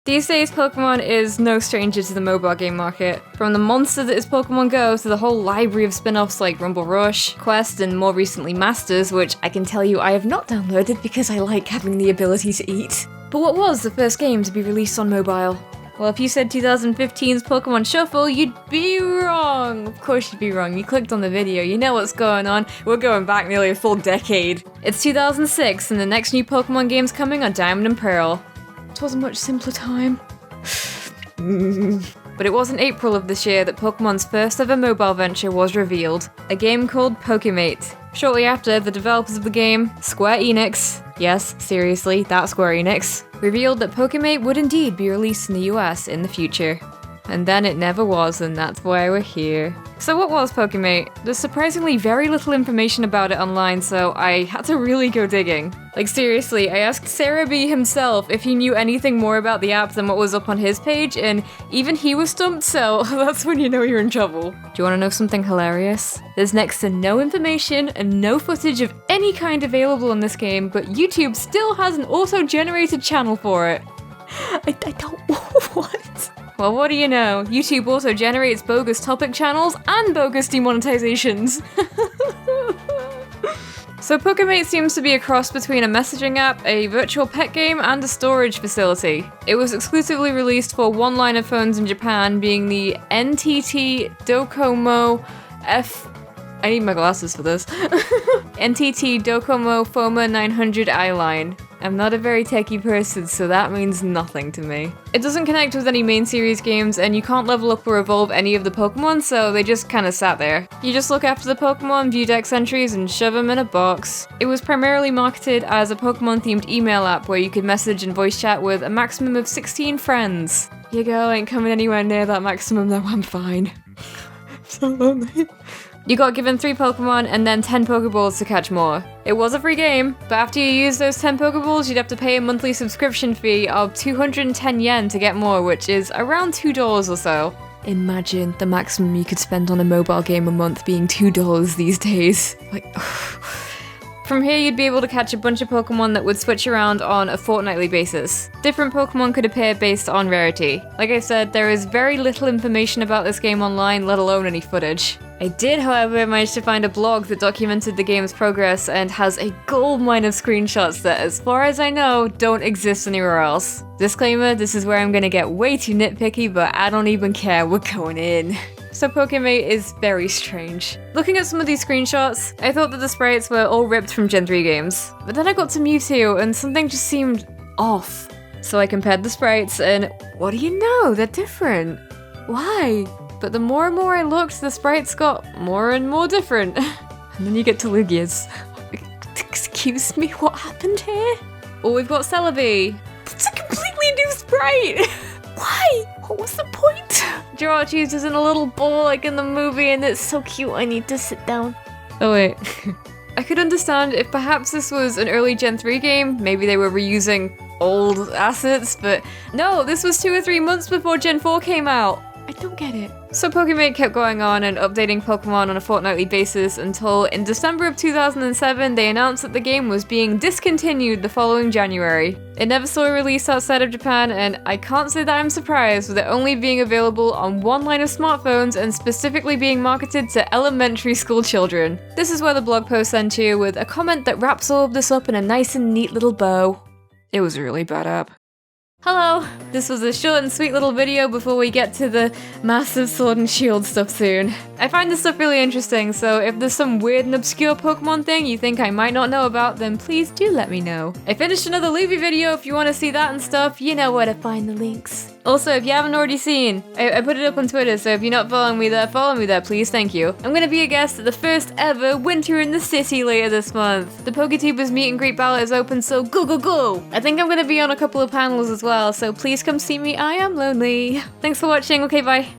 These days, Pokemon is no stranger to the mobile game market. From the monster that is Pokemon Go to the whole library of spin-offs like Rumble Rush, Quest, and more recently Masters, which I can tell you I have not downloaded because I like having the ability to eat. But what was the first game to be released on mobile? Well, if you said 2015's Pokemon Shuffle, you'd be wrong! Of course you'd be wrong, you clicked on the video, you know what's going on. We're going back nearly a full decade. It's 2006, and the next new Pokemon game's coming on Diamond and Pearl. It was a much simpler time. But it was in April of this year that Pokemon's first ever mobile venture was revealed, a game called Pokemate. Shortly after, the developers of the game, Square Enix, yes, seriously, that Square Enix, revealed that Pokemate would indeed be released in the US in the future. And then it never was, and that's why we're here. So what was Pokemate? There's surprisingly very little information about it online, so I had to really go digging. Like seriously, I asked Sarah B himself if he knew anything more about the app than what was up on his page, and even he was stumped, so that's when you know you're in trouble. Do you want to know something hilarious? There's next to no information and no footage of any kind available on this game, but YouTube still has an auto-generated channel for it. I don't... what? Well, what do you know? YouTube also generates bogus topic channels and bogus demonetizations. So Pokemate seems to be a cross between a messaging app, a virtual pet game, and a storage facility. It was exclusively released for one line of phones in Japan, being the NTT Docomo I need my glasses for this. NTT Docomo Foma 900i line. I'm not a very techie person, so that means nothing to me. It doesn't connect with any main series games, and you can't level up or evolve any of the Pokemon, so they just kinda sat there. You just look after the Pokemon, view dex entries, and shove them in a box. It was primarily marketed as a Pokemon-themed email app where you could message and voice chat with a maximum of 16 friends. Your girl ain't coming anywhere near that maximum though, I'm fine. So lonely. You got given 3 Pokemon and then 10 Pokeballs to catch more. It was a free game, but after you use those 10 Pokeballs, you'd have to pay a monthly subscription fee of 210 yen to get more, which is around $2 or so. Imagine the maximum you could spend on a mobile game a month being $2 these days. Like, from here, you'd be able to catch a bunch of Pokemon that would switch around on a fortnightly basis. Different Pokemon could appear based on rarity. Like I said, there is very little information about this game online, let alone any footage. I did, however, manage to find a blog that documented the game's progress and has a goldmine of screenshots that, as far as I know, don't exist anywhere else. Disclaimer, this is where I'm gonna get way too nitpicky, but I don't even care, we're going in. So Pokemate is very strange. Looking at some of these screenshots, I thought that the sprites were all ripped from Gen 3 games. But then I got to Mewtwo and something just seemed off. So I compared the sprites and what do you know, they're different. Why? But the more and more I looked, the sprites got more and more different. And then you get to Lugia's. Excuse me, what happened here? Oh, we've got Celebi. That's a completely new sprite! Why? What was the point? Jirachi's is in a little bowl like in the movie and it's so cute I need to sit down. Oh wait. I could understand if perhaps this was an early Gen 3 game, maybe they were reusing old assets, but no, this was 2 or 3 months before Gen 4 came out. I don't get it. So Pokemate kept going on and updating Pokemon on a fortnightly basis until in December of 2007 they announced that the game was being discontinued the following January. It never saw a release outside of Japan, and I can't say that I'm surprised with it only being available on one line of smartphones and specifically being marketed to elementary school children. This is where the blog post ends you with a comment that wraps all of this up in a nice and neat little bow. It was a really bad app. Hello! This was a short and sweet little video before we get to the massive Sword and Shield stuff soon. I find this stuff really interesting, so if there's some weird and obscure Pokemon thing you think I might not know about, then please do let me know. I finished another Luby video if you want to see that and stuff, you know where to find the links. Also, if you haven't already seen, I put it up on Twitter, so if you're not following me there, follow me there, please, thank you. I'm gonna be a guest at the first ever Winter in the City later this month. The PokeTubers meet and greet ballot is open, so go go go! I think I'm gonna be on a couple of panels as well, so please come see me, I am lonely. Thanks for watching, okay bye.